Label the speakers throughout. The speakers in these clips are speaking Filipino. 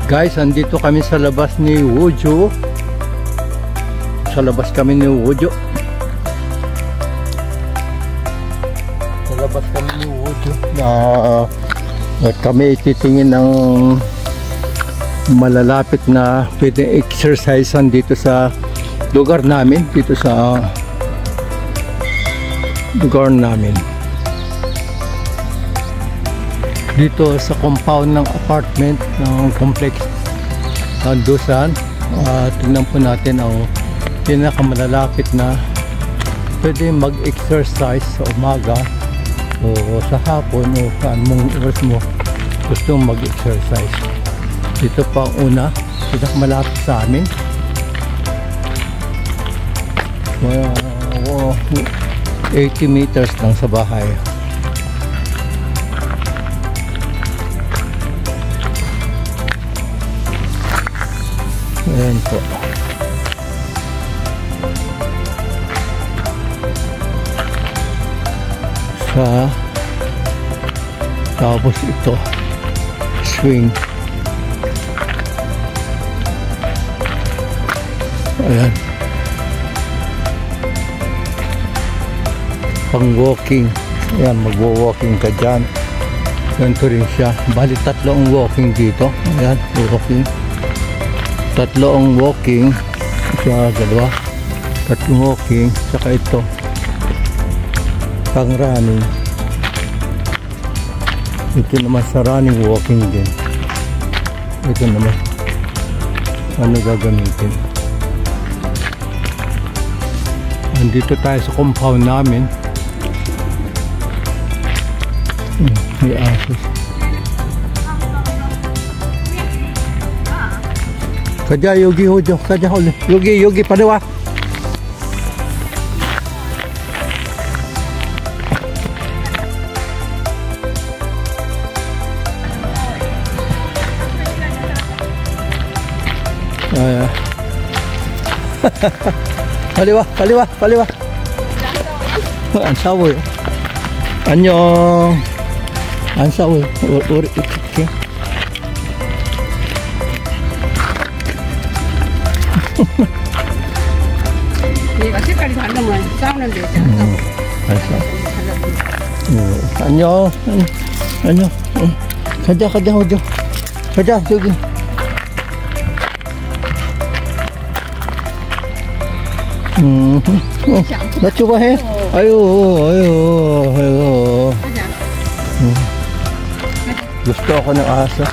Speaker 1: Guys, andito kami sa labas ni Wojo. Sa labas kami ni Wojo. Sa labas kami ni Wojo. At kami titingin ng malalapit na pwedeng exercisean dito sa lugar namin. Dito sa lugar namin. Dito sa compound ng apartment ng complex Dusan. Tingnan po natin ang pinakamalalapit na pwede mag-exercise sa umaga o sa hapon o saan mong oras mo gusto mag-exercise. Dito pa ang una, pinakamalapit sa amin. 80 meters lang sa bahay. Ayan po. Tapos ito swing. Ayan, pang walking. Ayan, magwo-walking ka dyan. Ganito rin siya. Bali tatlo ang walking dito. Ayan, walking. Tatlo ang walking, sa dalawa, tatlong walking, saka ito pang running. Ito naman sa running, walking din. Ito naman ano gagamitin. Andito tayo sa compound namin. May asos. Kaja Yogi Hojo, kaja Yogi padawa. Kaliwa. Ang sawoy. Annyeong. Ang sawoy. Okay. 안녕. 가자 호조. 가자 저기. 나 좋아해? 아유. Gusto ako ng aso.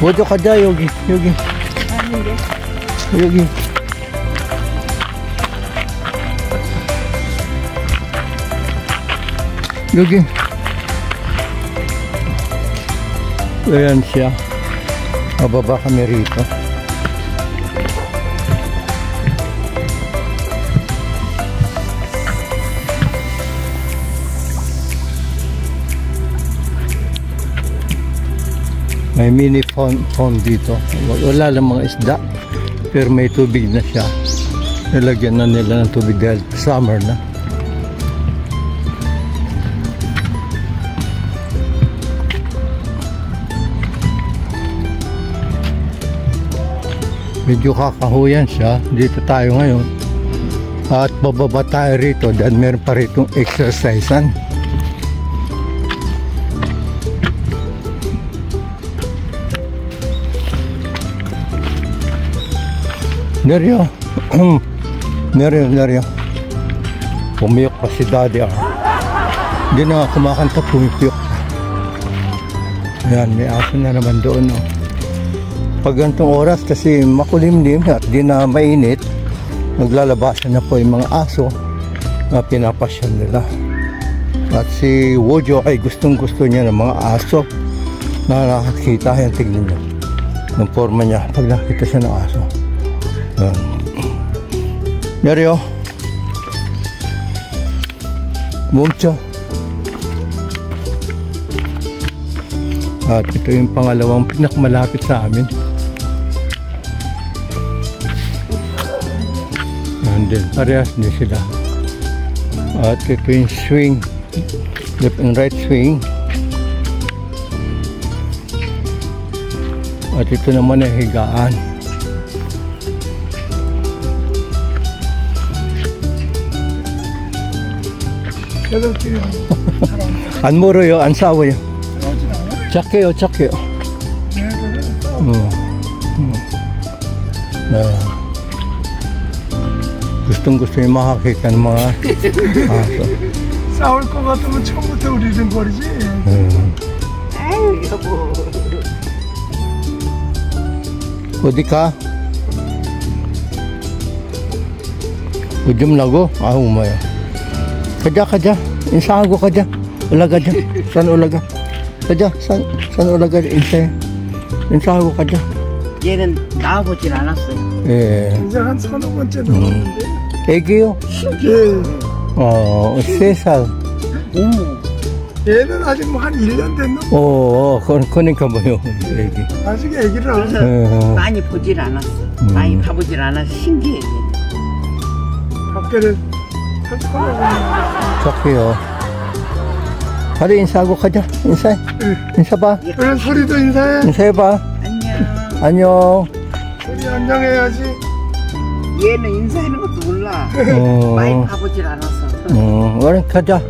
Speaker 1: Wojo kaja Yogi. Ayan siya. Mababa kami rito. May mini pond dito. Wala lang mga isda, pero may tubig na siya. Nilagyan na nila ng tubig dahil summer na. Medyo kakahuyan siya. Dito tayo ngayon. At bababa tayo rito dahil meron pa ritong exercisean. Neryo. Pumiyok pa si Daddy. Hindi na kumakanta, pumipiyok. Ayan, may aso na naman doon. Pag ganitong oras kasi makulimlim at di na mainit, naglalabasan na po yung mga aso na pinapasyal nila. At si Wojo ay gustong gusto niya ng mga aso na nakakita. Ayan, tignan niyo ng forma niya pag nakita siya ng aso. Neryo Mumcho. At ito yung pangalawang pinakamalapit sa amin. And then parehas din sila. At ito yung swing, left and right swing. At ito naman ay higaan. 안 멀어요. 안 싸워요. 착해요, 착해요. 네. gusto yung makakita ng mga aso.
Speaker 2: 싸울 것 같으면 처음부터 우리는 버리지.
Speaker 3: 아유 여보.
Speaker 1: 어디 가? 오줌 나고? 아우 뭐야. 가자. 인사하고 가자. 올라가자. 산 올라가. 가자. 산 올라가자. 인사하고 가자.
Speaker 3: 얘는 나와보질 않았어요.
Speaker 1: 예.
Speaker 2: 이제 한 서너 번째 나왔는데.
Speaker 1: 애기요?
Speaker 2: 예.
Speaker 1: 3살.
Speaker 2: 얘는 아직 뭐 한 1년 됐나?
Speaker 1: 그러니까 뭐요, 애기.
Speaker 2: 아직 애기라.
Speaker 3: 많이 보질 않았어. 많이 가보질 않아서 신기해.
Speaker 2: 밖에를 펼쳐나가고.
Speaker 1: 착해요. 빨리 인사하고 가자. 인사해. 인사봐.
Speaker 2: 그래, 소리도 인사해.
Speaker 1: 인사해봐.
Speaker 3: 안녕.
Speaker 1: 안녕.
Speaker 2: 소리 안녕해야지.
Speaker 3: 얘는 인사하는 것도 몰라. 많이 가보질 않았어.
Speaker 1: 그래, 가자.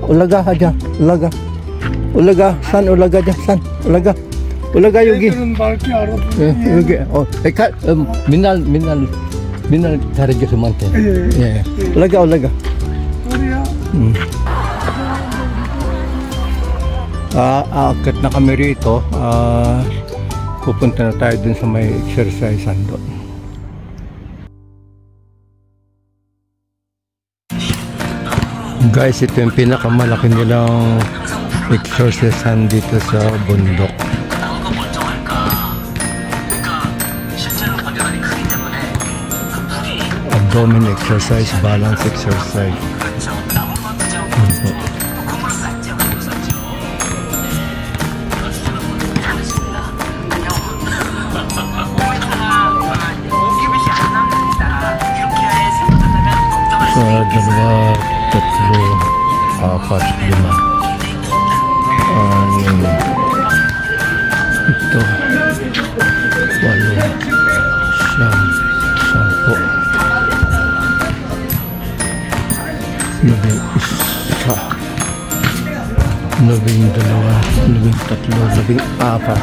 Speaker 1: 하자. 올라가. 산 올라가자. 산 올라가. 여기.
Speaker 2: 애들은 맑게 알아보고.
Speaker 1: 예, 여기. 민날 가르쳐서 많대.
Speaker 2: 예.
Speaker 1: 올라가.
Speaker 2: 소리야.
Speaker 1: Aakyat na kami rito. Pupunta na tayo dun sa may exercisean doon. Guys, ito yung pinakamalaki nilang exercisean dito sa bundok. Abdomen exercise, balance exercise. Dalawa, tatlo, apat, lima. Ito, 8, 9, 10, 11, 12, 13, 14.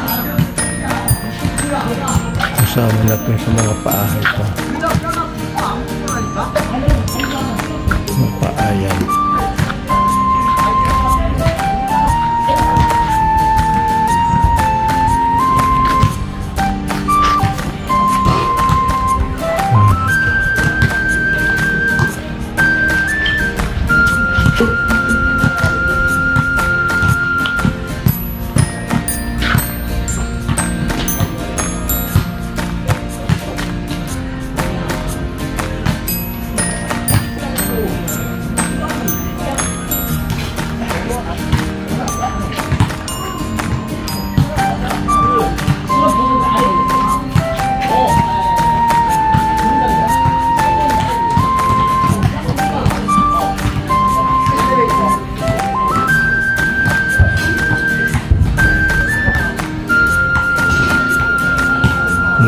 Speaker 1: Kasama natin sa mga paahay pa. Mapaayan.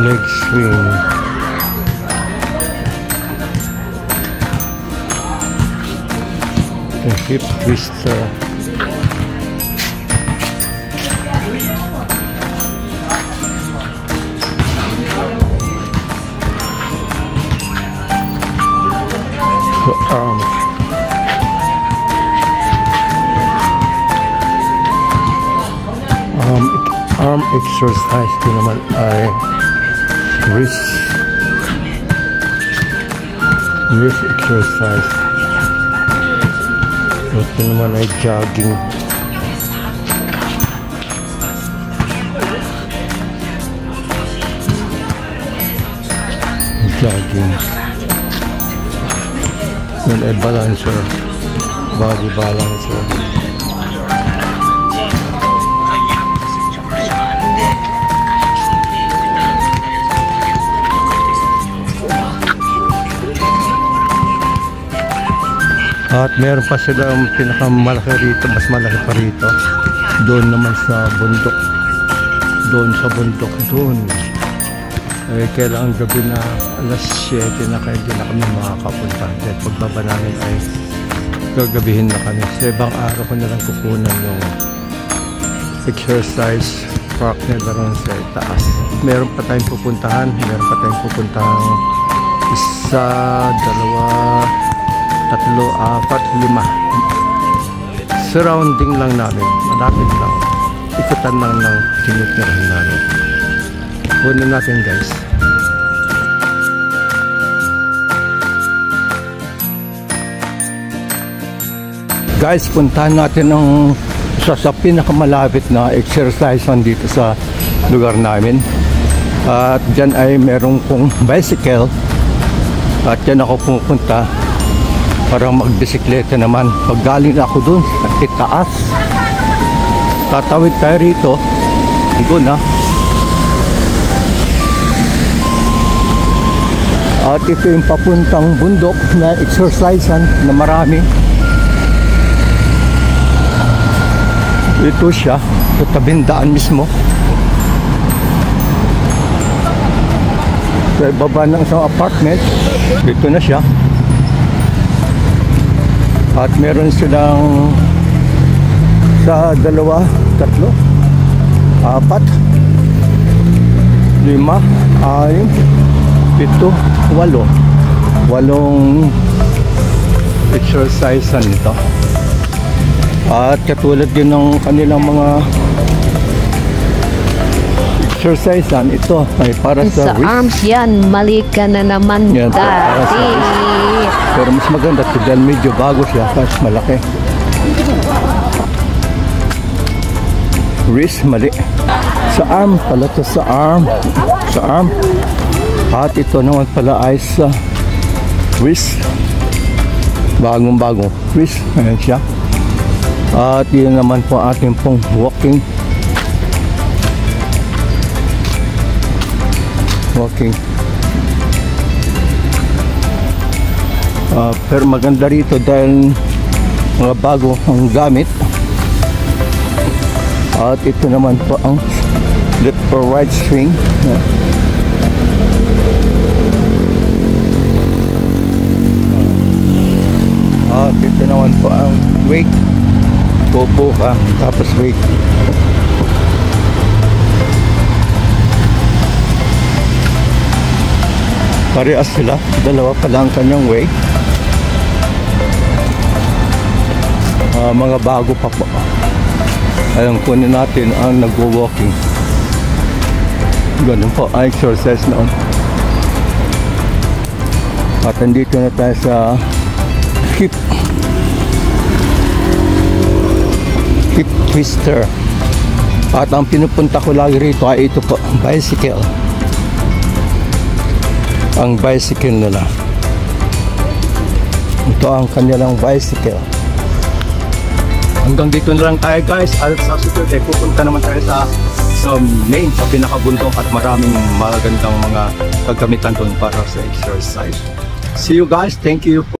Speaker 1: Leg swing. The hip twister. The arm exercise din naman ay wrist exercise. Ito naman ay jogging. Yan ay balancer, body balancer. At meron pa silang pinakamalaki rito, mas malaki pa rito. Doon naman sa bundok. Doon. Ay kailangan gabi na alas 7 na kaya di na kami makakapunta. Dahil pagbaba namin ay gagabihin na kami. Sa ibang araw ko na lang kukunan yung exercise park nila ron sa taas. Meron pa tayong pupuntahan. Meron pa tayong pupuntahan 1, 2, 3, 4, 5. Surrounding lang namin. Malapit lang. Ikutan lang ng tinitirahan namin. Kunin natin guys. Guys, puntahan natin ang isa sa pinakamalapit na exercise dito sa lugar namin. At dyan ay meron kong bicycle. At dyan ako pupunta para magbisikleta naman. Pag galing ako dun sa itaas, tatawid tayo rito. Doon na. At ito yung papuntang bundok na exercisean na marami. Ito siya, sa tabindaan mismo. Sa baba ng isang apartment, ito na siya. At meron silang sa 2, 3, 4, 5, 6, 7, 8 exercisean nito. At katulad din ng kanilang mga exercisean, ito ay para sa wrist.
Speaker 4: arms yan, mali ka na naman
Speaker 1: Yan, para sa
Speaker 4: dati.
Speaker 1: Pero mas maganda ito dahil medyo bago siya, mas malaki. Wrist, mali. Sa arm pala ito, sa arm. Sa arm. At ito naman pala ay sa wrist. Bagong-bagong wrist. Ayan siya. At yun naman po ating pong walking. Pero maganda rito dahil mga bago ang gamit. At ito naman po ang left or right swing. At ito naman po ang wake. Popo ka, tapos wake. Parehas sila, dalawa pa lang kanyang wake. Mga bago pa po. Ayun, kunin natin ang nagwo-walking. Ganun po, ang exercise noon. At andito na tayo sa hip twister. At ang pinupunta ko lagi rito ay ito po, bicycle. Ang bicycle nila. Ito ang kanilang bicycle. Hanggang dito na lang tayo guys. At sa susunod ay pupunta naman tayo sa main, sa pinakabundok at maraming magandang mga kagamitan doon para sa exercise. See you guys. Thank you.